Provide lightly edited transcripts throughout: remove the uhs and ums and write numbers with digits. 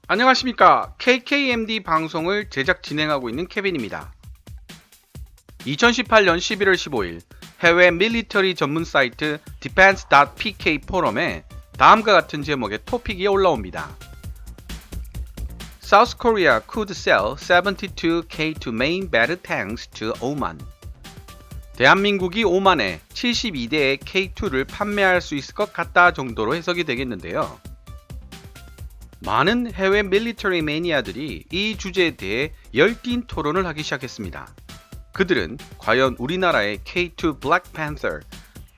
안녕하십니까. KKMD 방송을 제작 진행하고 있는 케빈입니다. 2018년 11월 15일 해외 밀리터리 전문 사이트 defense.pk 포럼에 다음과 같은 제목의 토픽이 올라옵니다. South Korea could sell 72 K2 main battle tanks to Oman. 대한민국이 오만에 72대의 K2를 판매할 수 있을 것 같다 정도로 해석이 되겠는데요. 많은 해외 밀리터리 매니아들이 이 주제에 대해 열띤 토론을 하기 시작했습니다. 그들은 과연 우리나라의 K2 블랙 팬서,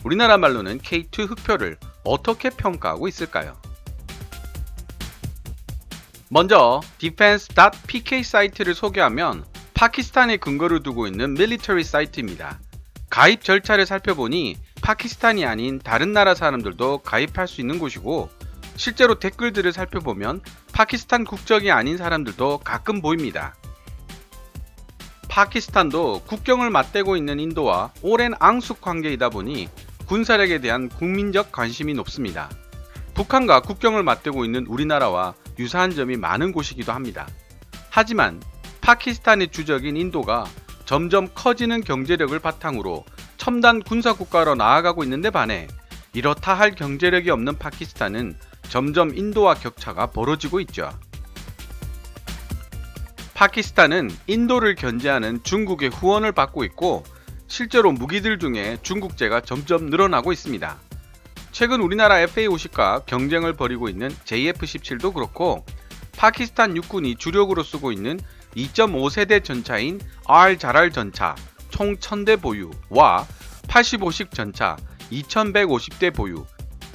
우리나라 말로는 K2 흑표를 어떻게 평가하고 있을까요? 먼저 defense.pk 사이트를 소개하면 파키스탄에 근거를 두고 있는 밀리터리 사이트입니다. 가입 절차를 살펴보니 파키스탄이 아닌 다른 나라 사람들도 가입할 수 있는 곳이고, 실제로 댓글들을 살펴보면 파키스탄 국적이 아닌 사람들도 가끔 보입니다. 파키스탄도 국경을 맞대고 있는 인도와 오랜 앙숙 관계이다 보니 군사력에 대한 국민적 관심이 높습니다. 북한과 국경을 맞대고 있는 우리나라와 유사한 점이 많은 곳이기도 합니다. 하지만 파키스탄의 주적인 인도가 점점 커지는 경제력을 바탕으로 첨단 군사국가로 나아가고 있는데 반해 이렇다 할 경제력이 없는 파키스탄은 점점 인도와 격차가 벌어지고 있죠. 파키스탄은 인도를 견제하는 중국의 후원을 받고 있고, 실제로 무기들 중에 중국제가 점점 늘어나고 있습니다. 최근 우리나라 FA-50과 경쟁을 벌이고 있는 JF-17도 그렇고, 파키스탄 육군이 주력으로 쓰고 있는 2.5세대 전차인 R-자랄 전차 총 1000대 보유와 85식 전차 2150대 보유,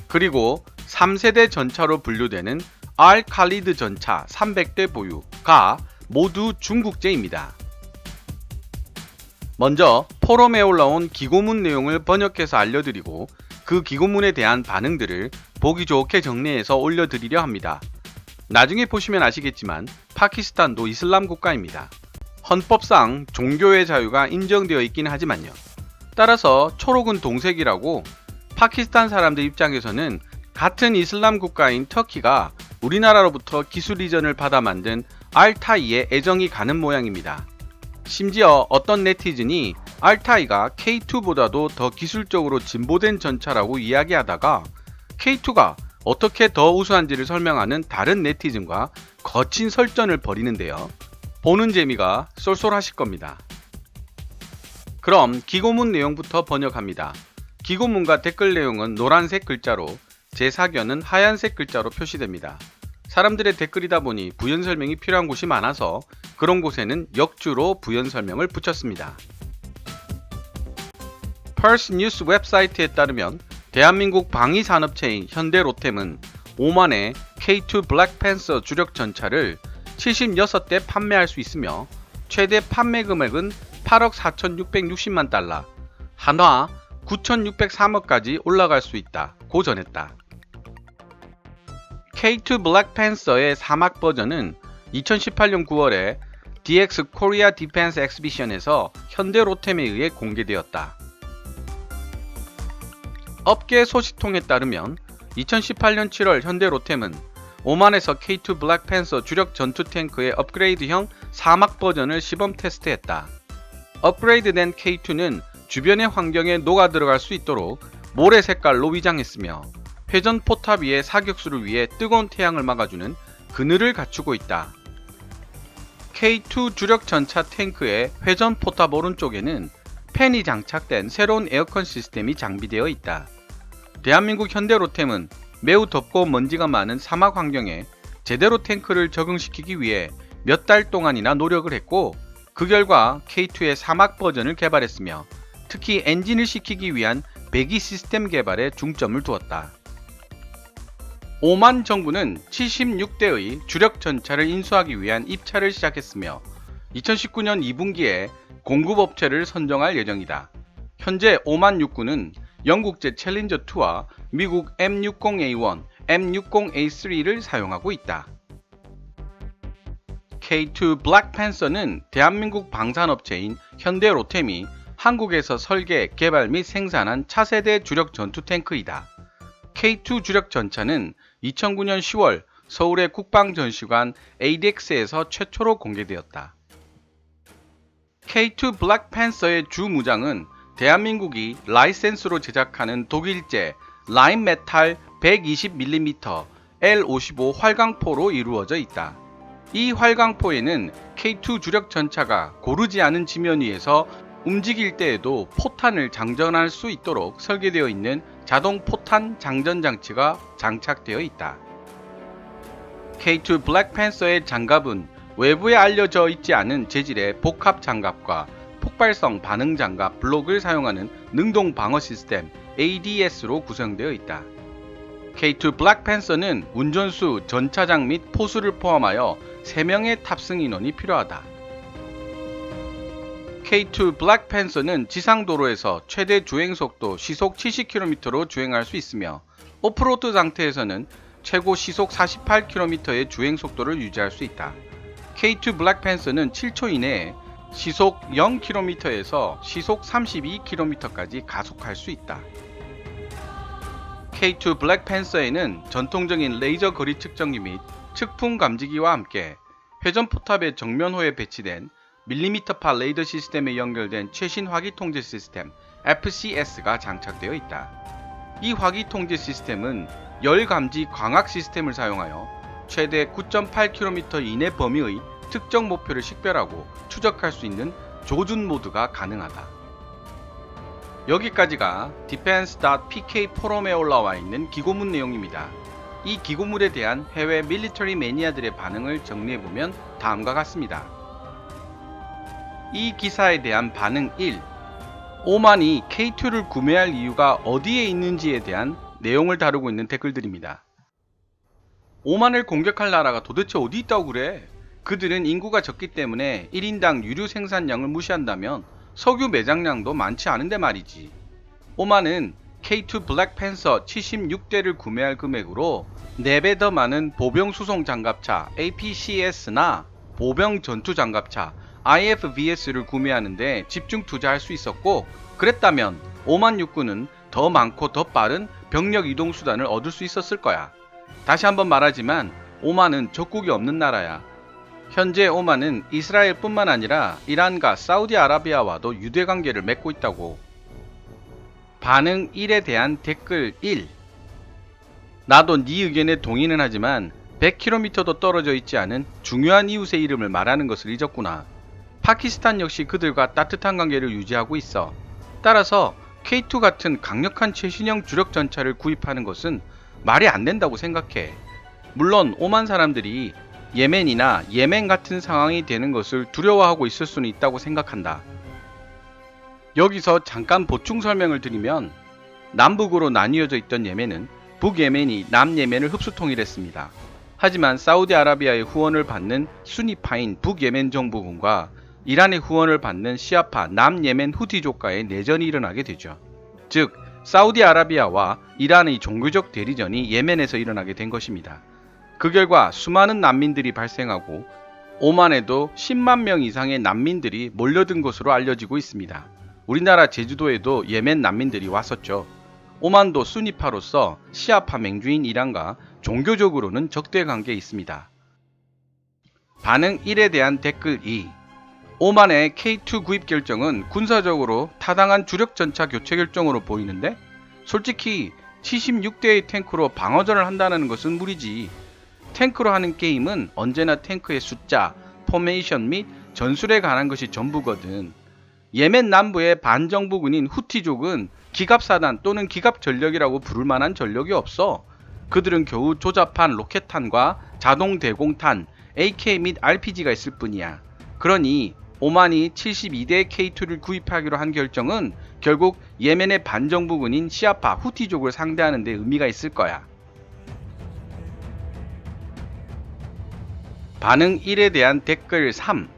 그리고 3세대 전차로 분류되는 R-칼리드 전차 300대 보유가 모두 중국제입니다. 먼저 포럼에 올라온 기고문 내용을 번역해서 알려드리고, 그 기고문에 대한 반응들을 보기 좋게 정리해서 올려드리려 합니다. 나중에 보시면 아시겠지만 파키스탄도 이슬람 국가입니다. 헌법상 종교의 자유가 인정되어 있긴 하지만요. 따라서 초록은 동색이라고 파키스탄 사람들 입장에서는 같은 이슬람 국가인 터키가 우리나라로부터 기술 이전을 받아 만든 알타이에 애정이 가는 모양입니다. 심지어 어떤 네티즌이 알타이가 K2보다도 더 기술적으로 진보된 전차라고 이야기하다가 K2가 어떻게 더 우수한지를 설명하는 다른 네티즌과 거친 설전을 벌이는데요. 보는 재미가 쏠쏠하실 겁니다. 그럼 기고문 내용부터 번역합니다. 기고문과 댓글 내용은 노란색 글자로, 제 사견은 하얀색 글자로 표시됩니다. 사람들의 댓글이다 보니 부연 설명이 필요한 곳이 많아서 그런 곳에는 역주로 부연 설명을 붙였습니다. 펄스 뉴스 웹사이트에 따르면 대한민국 방위산업체인 현대로템은 오만에 K2 블랙 팬서 주력 전차를 76대 판매할 수 있으며 최대 판매 금액은 8억 4,660만 달러, 한화 9,603억까지 올라갈 수 있다고 전했다. K2 블랙 팬서의 사막 버전은 2018년 9월에 DX 코리아 디펜스 엑스비션에서 현대로템에 의해 공개되었다. 업계 소식통에 따르면 2018년 7월 현대로템은 오만에서 K2 블랙 팬서 주력 전투 탱크의 업그레이드형 사막 버전을 시범 테스트했다. 업그레이드된 K2는 주변의 환경에 녹아 들어갈 수 있도록 모래 색깔로 위장했으며 회전 포탑 위에 사격수를 위해 뜨거운 태양을 막아주는 그늘을 갖추고 있다. K2 주력 전차 탱크의 회전 포탑 오른쪽에는 팬이 장착된 새로운 에어컨 시스템이 장비되어 있다. 대한민국 현대로템은 매우 덥고 먼지가 많은 사막 환경에 제대로 탱크를 적응시키기 위해 몇 달 동안이나 노력을 했고, 그 결과 K2의 사막 버전을 개발했으며 특히 엔진을 시키기 위한 배기 시스템 개발에 중점을 두었다. 오만 정부는 76대의 주력 전차를 인수하기 위한 입찰을 시작했으며 2019년 2분기에 공급업체를 선정할 예정이다. 현재 오만 육군은 영국제 챌린저2와 미국 M60A1, M60A3를 사용하고 있다. K2 블랙 팬서는 대한민국 방산업체인 현대로템이 한국에서 설계, 개발 및 생산한 차세대 주력 전투 탱크이다. K2 주력 전차는 2009년 10월 서울의 국방전시관 ADX에서 최초로 공개되었다. K2 블랙팬서의 주 무장은 대한민국이 라이센스로 제작하는 독일제 라인메탈 120mm L55 활강포로 이루어져 있다. 이 활강포에는 K2 주력 전차가 고르지 않은 지면 위에서 움직일 때에도 포탄을 장전할 수 있도록 설계되어 있는 자동 포탄 장전 장치가 장착되어 있다. K2 블랙팬서의 장갑은 외부에 알려져 있지 않은 재질의 복합 장갑과 폭발성 반응 장갑 블록을 사용하는 능동 방어 시스템 ADS로 구성되어 있다. K2 블랙팬서는 운전수, 전차장 및 포수를 포함하여 3명의 탑승 인원이 필요하다. K2 블랙팬서는 지상도로에서 최대 주행속도 시속 70km로 주행할 수 있으며 오프로드 상태에서는 최고 시속 48km의 주행속도를 유지할 수 있다. K2 블랙팬서는 7초 이내에 시속 0km에서 시속 32km까지 가속할 수 있다. K2 블랙팬서에는 전통적인 레이저 거리 측정기 및 측풍 감지기와 함께 회전포탑의 정면호에 배치된 밀리미터파 레이더 시스템에 연결된 최신 화기 통제 시스템 FCS가 장착되어 있다. 이 화기 통제 시스템은 열 감지 광학 시스템을 사용하여 최대 9.8km 이내 범위의 특정 목표를 식별하고 추적할 수 있는 조준 모드가 가능하다. 여기까지가 defense.pk 포럼에 올라와 있는 기고문 내용입니다. 이 기고문에 대한 해외 밀리터리 매니아들의 반응을 정리해보면 다음과 같습니다. 이 기사에 대한 반응 1. 오만이 K2를 구매할 이유가 어디에 있는지에 대한 내용을 다루고 있는 댓글들입니다. 오만을 공격할 나라가 도대체 어디 있다고 그래? 그들은 인구가 적기 때문에 1인당 유류 생산량을 무시한다면 석유 매장량도 많지 않은데 말이지. 오만은 K2 블랙팬서 76대를 구매할 금액으로 4배 더 많은 보병 수송 장갑차 APCS나 보병 전투 장갑차 IFVS를 구매하는데 집중 투자할 수 있었고, 그랬다면 오만 육군은 더 많고 더 빠른 병력 이동 수단을 얻을 수 있었을 거야. 다시 한번 말하지만 오만은 적국이 없는 나라야. 현재 오만은 이스라엘뿐만 아니라 이란과 사우디아라비아와도 유대 관계를 맺고 있다고. 반응 1에 대한 댓글 1. 나도 네 의견에 동의는 하지만 100km도 떨어져 있지 않은 중요한 이웃의 이름을 말하는 것을 잊었구나. 파키스탄 역시 그들과 따뜻한 관계를 유지하고 있어. 따라서 K2 같은 강력한 최신형 주력 전차를 구입하는 것은 말이 안 된다고 생각해. 물론 오만 사람들이 예멘이나 예멘 같은 상황이 되는 것을 두려워하고 있을 수는 있다고 생각한다. 여기서 잠깐 보충 설명을 드리면, 남북으로 나뉘어져 있던 예멘은 북예멘이 남예멘을 흡수 통일했습니다. 하지만 사우디아라비아의 후원을 받는 수니파인 북예멘 정부군과 이란의 후원을 받는 시아파 남예멘 후티족과의 내전이 일어나게 되죠. 즉, 사우디아라비아와 이란의 종교적 대리전이 예멘에서 일어나게 된 것입니다. 그 결과 수많은 난민들이 발생하고 오만에도 10만 명 이상의 난민들이 몰려든 것으로 알려지고 있습니다. 우리나라 제주도에도 예멘 난민들이 왔었죠. 오만도 수니파로서 시아파 맹주인 이란과 종교적으로는 적대 관계에 있습니다. 반응 1에 대한 댓글 2. 오만의 K2 구입 결정은 군사적으로 타당한 주력 전차 교체 결정으로 보이는데, 솔직히 76대의 탱크로 방어전을 한다는 것은 무리지. 탱크로 하는 게임은 언제나 탱크의 숫자, 포메이션 및 전술에 관한 것이 전부거든. 예멘 남부의 반정부군인 후티족은 기갑사단 또는 기갑전력이라고 부를 만한 전력이 없어. 그들은 겨우 조잡한 로켓탄과 자동 대공탄, AK 및 RPG가 있을 뿐이야. 그러니 오만이 72대 K2를 구입하기로 한 결정은 결국 예멘의 반정부군인 시아파 후티족을 상대하는 데 의미가 있을 거야. 반응 1에 대한 댓글 3.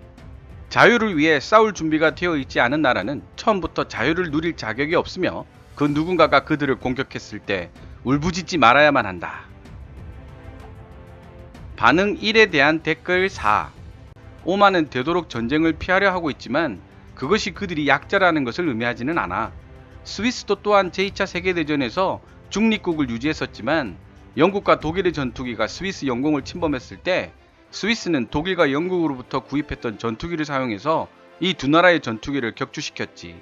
자유를 위해 싸울 준비가 되어 있지 않은 나라는 처음부터 자유를 누릴 자격이 없으며 그 누군가가 그들을 공격했을 때 울부짖지 말아야만 한다. 반응 1에 대한 댓글 4. 오만은 되도록 전쟁을 피하려 하고 있지만 그것이 그들이 약자라는 것을 의미하지는 않아. 스위스도 또한 제2차 세계대전에서 중립국을 유지했었지만 영국과 독일의 전투기가 스위스 영공을 침범했을 때 스위스는 독일과 영국으로부터 구입했던 전투기를 사용해서 이 두 나라의 전투기를 격추시켰지.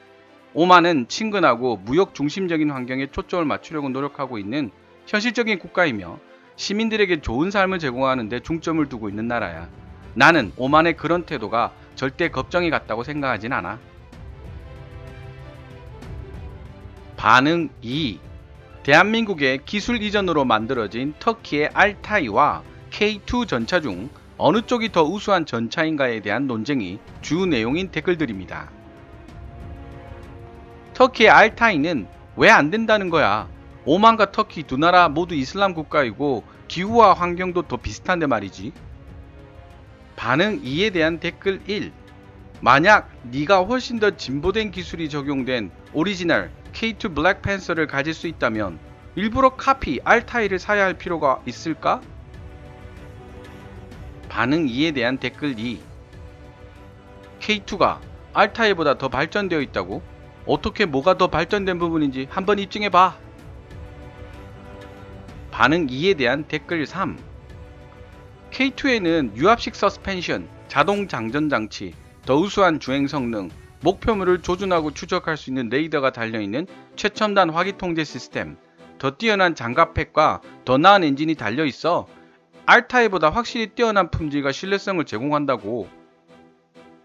오만은 친근하고 무역 중심적인 환경에 초점을 맞추려고 노력하고 있는 현실적인 국가이며 시민들에게 좋은 삶을 제공하는 데 중점을 두고 있는 나라야. 나는 오만의 그런 태도가 절대 걱정이 같다고 생각하진 않아. 반응 2. 대한민국의 기술 이전으로 만들어진 터키의 알타이와 K2 전차 중 어느 쪽이 더 우수한 전차인가에 대한 논쟁이 주 내용인 댓글들입니다. 터키의 알타이는 왜 안 된다는 거야? 오만과 터키 두 나라 모두 이슬람 국가이고 기후와 환경도 더 비슷한데 말이지. 반응 2에 대한 댓글 1. 만약 네가 훨씬 더 진보된 기술이 적용된 오리지널 K2 블랙팬서를 가질 수 있다면 일부러 카피 알타이를 사야 할 필요가 있을까? 반응 2에 대한 댓글 2. K2가 알타이보다 더 발전되어 있다고? 어떻게 뭐가 더 발전된 부분인지 한번 입증해봐. 반응 2에 대한 댓글 3. K2에는 유압식 서스펜션, 자동 장전 장치, 더 우수한 주행 성능, 목표물을 조준하고 추적할 수 있는 레이더가 달려있는 최첨단 화기 통제 시스템, 더 뛰어난 장갑팩과 더 나은 엔진이 달려있어 알타이보다 확실히 뛰어난 품질과 신뢰성을 제공한다고.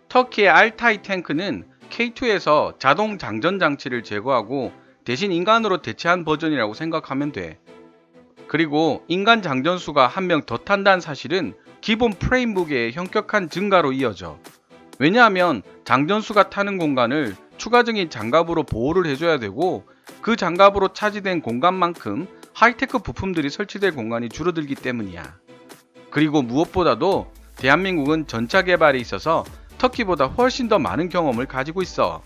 터키의 알타이 탱크는 K2에서 자동 장전 장치를 제거하고 대신 인간으로 대체한 버전이라고 생각하면 돼. 그리고 인간 장전수가 한 명 더 탄다는 사실은 기본 프레임 무게의 현격한 증가로 이어져. 왜냐하면 장전수가 타는 공간을 추가적인 장갑으로 보호를 해줘야 되고 그 장갑으로 차지된 공간만큼 하이테크 부품들이 설치될 공간이 줄어들기 때문이야. 그리고 무엇보다도 대한민국은 전차 개발에 있어서 터키보다 훨씬 더 많은 경험을 가지고 있어.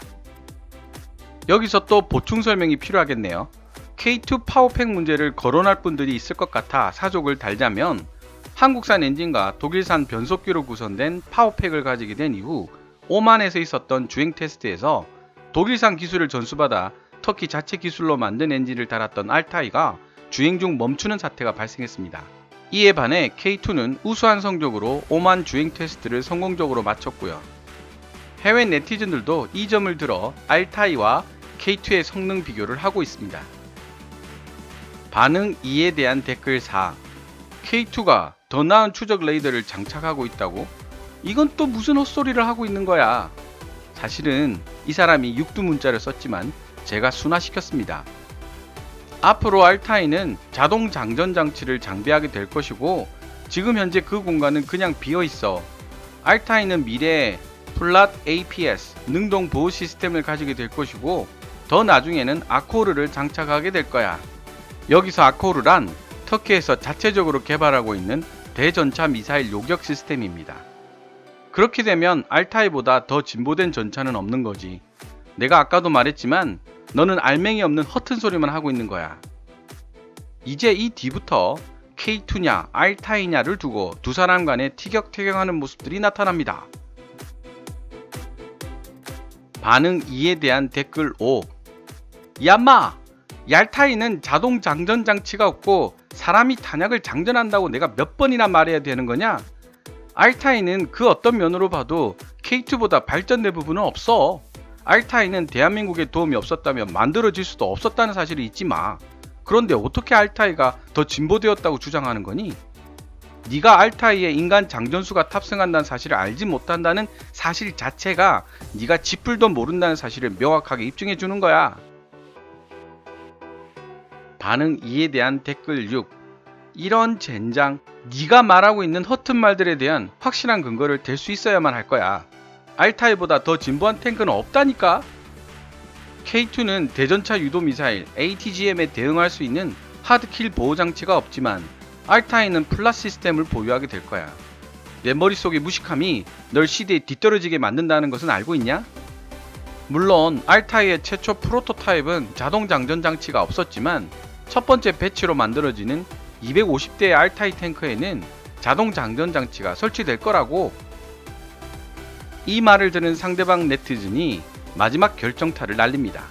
여기서 또 보충 설명이 필요하겠네요. K2 파워팩 문제를 거론할 분들이 있을 것 같아 사족을 달자면 한국산 엔진과 독일산 변속기로 구성된 파워팩을 가지게 된 이후 오만에서 있었던 주행 테스트에서 독일산 기술을 전수받아 터키 자체 기술로 만든 엔진을 달았던 알타이가 주행 중 멈추는 사태가 발생했습니다. 이에 반해 K2는 우수한 성적으로 오만 주행 테스트를 성공적으로 마쳤고요. 해외 네티즌들도 이 점을 들어 알타이와 K2의 성능 비교를 하고 있습니다. 반응 2에 대한 댓글 4. K2가 더 나은 추적 레이더를 장착하고 있다고? 이건 또 무슨 헛소리를 하고 있는 거야. 사실은 이 사람이 육두문자를 썼지만 제가 순화시켰습니다. 앞으로 알타이는 자동 장전 장치를 장비하게 될 것이고 지금 현재 그 공간은 그냥 비어 있어. 알타이는 미래에 플랫 APS 능동 보호 시스템을 가지게 될 것이고 더 나중에는 아코르를 장착하게 될 거야. 여기서 아코르란 터키에서 자체적으로 개발하고 있는 대전차 미사일 요격 시스템입니다. 그렇게 되면 알타이보다 더 진보된 전차는 없는 거지. 내가 아까도 말했지만 너는 알맹이 없는 허튼 소리만 하고 있는 거야. 이제 이 뒤부터 K2냐 알타이냐를 두고 두 사람 간에 티격태격하는 모습들이 나타납니다. 반응 2에 대한 댓글 5. 야마! 알타이는 자동 장전 장치가 없고 사람이 탄약을 장전한다고 내가 몇 번이나 말해야 되는 거냐? 알타이는 그 어떤 면으로 봐도 K2보다 발전된 부분은 없어. 알타이는 대한민국에 도움이 없었다면 만들어질 수도 없었다는 사실을 잊지 마. 그런데 어떻게 알타이가 더 진보되었다고 주장하는 거니? 네가 알타이에 인간 장전수가 탑승한다는 사실을 알지 못한다는 사실 자체가 네가 지풀도 모른다는 사실을 명확하게 입증해 주는 거야. 반응 2에 대한 댓글 6. 이런 젠장, 네가 말하고 있는 허튼 말들에 대한 확실한 근거를 댈 수 있어야만 할 거야. 알타이보다 더 진보한 탱크는 없다니까? K2는 대전차 유도 미사일 ATGM에 대응할 수 있는 하드킬 보호 장치가 없지만 알타이는 플랫 시스템을 보유하게 될 거야. 내 머릿속의 무식함이 널 시대에 뒤떨어지게 만든다는 것은 알고 있냐? 물론 알타이의 최초 프로토타입은 자동 장전 장치가 없었지만 첫 번째 배치로 만들어지는 250대의 알타이 탱크에는 자동 장전 장치가 설치될 거라고. 이 말을 들은 상대방 네티즌이 마지막 결정타를 날립니다.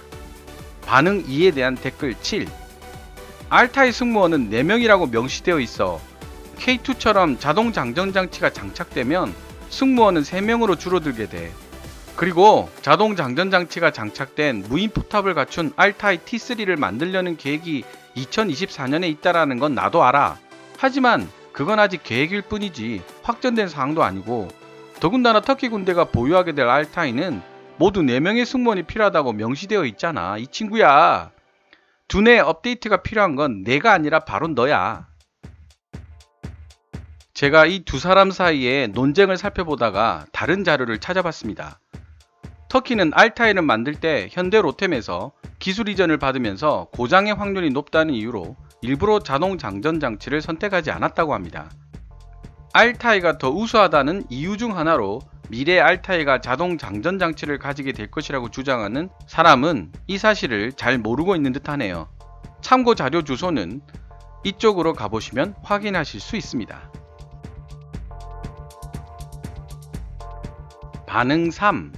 반응 2에 대한 댓글 7. 알타이 승무원은 4명이라고 명시되어 있어 K2처럼 자동 장전 장치가 장착되면 승무원은 3명으로 줄어들게 돼. 그리고 자동 장전 장치가 장착된 무인 포탑을 갖춘 알타이 T3를 만들려는 계획이 2024년에 있다라는 건 나도 알아. 하지만 그건 아직 계획일 뿐이지 확정된 사항도 아니고, 더군다나 터키 군대가 보유하게 될 알타이는 모두 4명의 승무원이 필요하다고 명시되어 있잖아. 이 친구야. 두뇌 업데이트가 필요한 건 내가 아니라 바로 너야. 제가 이 두 사람 사이의 논쟁을 살펴보다가 다른 자료를 찾아봤습니다. 터키는 알타이를 만들 때 현대 로템에서 기술 이전을 받으면서 고장의 확률이 높다는 이유로 일부러 자동 장전 장치를 선택하지 않았다고 합니다. 알타이가 더 우수하다는 이유 중 하나로 미래 알타이가 자동 장전 장치를 가지게 될 것이라고 주장하는 사람은 이 사실을 잘 모르고 있는 듯하네요. 참고 자료 주소는 이쪽으로 가보시면 확인하실 수 있습니다. 반응 3.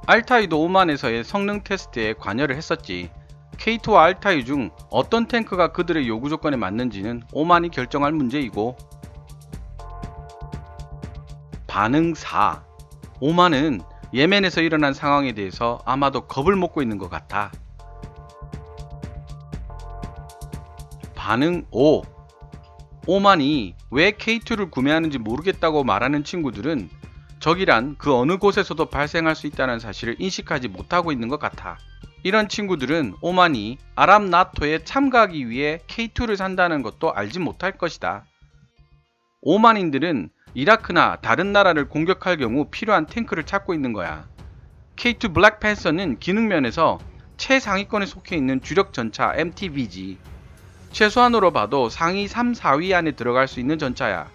알타이도 오만에서의 성능 테스트에 관여를 했었지. K2와 알타이 중 어떤 탱크가 그들의 요구 조건에 맞는지는 오만이 결정할 문제이고. 반응 4. 오만은 예멘에서 일어난 상황에 대해서 아마도 겁을 먹고 있는 것 같아. 반응 5. 오만이 왜 K2를 구매하는지 모르겠다고 말하는 친구들은 적이란 그 어느 곳에서도 발생할 수 있다는 사실을 인식하지 못하고 있는 것 같아. 이런 친구들은 오만이 아랍 나토에 참가하기 위해 K2를 산다는 것도 알지 못할 것이다. 오만인들은 이라크나 다른 나라를 공격할 경우 필요한 탱크를 찾고 있는 거야. K2 블랙팬서는 기능면에서 최상위권에 속해 있는 주력 전차 MTV지. 최소한으로 봐도 상위 3, 4위 안에 들어갈 수 있는 전차야.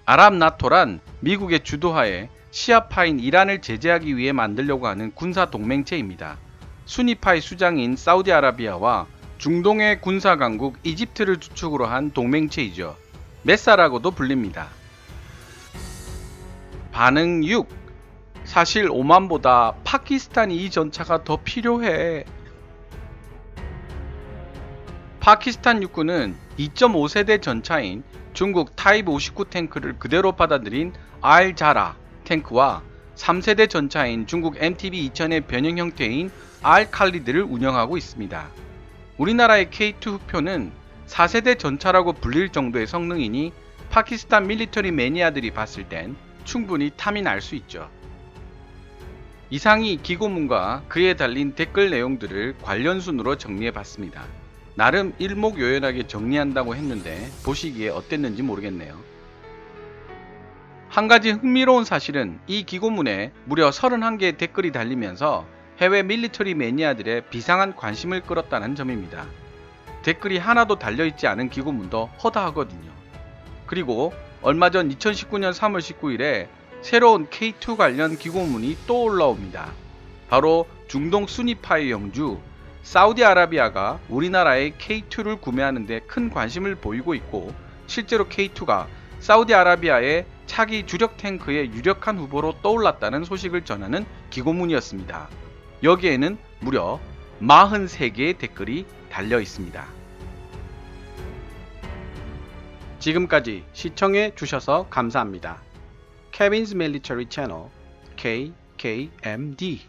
아랍 나토란 미국의 주도하에 시아파인 이란을 제재하기 위해 만들려고 하는 군사 동맹체입니다. 수니파의 수장인 사우디아라비아와 중동의 군사 강국 이집트를 주축으로 한 동맹체이죠. 메사라고도 불립니다. 반응 6. 사실 오만보다 파키스탄이 이 전차가 더 필요해. 파키스탄 육군은 2.5세대 전차인 중국 타입 59 탱크를 그대로 받아들인 알자라 탱크와 3세대 전차인 중국 MTB 2000의 변형 형태인 알칼리드를 운영하고 있습니다. 우리나라의 K2 흑표는 4세대 전차라고 불릴 정도의 성능이니 파키스탄 밀리터리 매니아들이 봤을 땐 충분히 탐이 날 수 있죠. 이상이 기고문과 그에 달린 댓글 내용들을 관련 순으로 정리해봤습니다. 나름 일목요연하게 정리한다고 했는데 보시기에 어땠는지 모르겠네요. 한 가지 흥미로운 사실은 이 기고문에 무려 31개의 댓글이 달리면서 해외 밀리터리 매니아들의 비상한 관심을 끌었다는 점입니다. 댓글이 하나도 달려있지 않은 기고문도 허다하거든요. 그리고 얼마 전 2019년 3월 19일에 새로운 K2 관련 기고문이 또 올라옵니다. 바로 중동 수니파의 영주 사우디아라비아가 우리나라의 K2를 구매하는데 큰 관심을 보이고 있고, 실제로 K2가 사우디아라비아의 차기 주력 탱크의 유력한 후보로 떠올랐다는 소식을 전하는 기고문이었습니다. 여기에는 무려 43개의 댓글이 달려 있습니다. 지금까지 시청해 주셔서 감사합니다. Kevin's Military Channel KKMD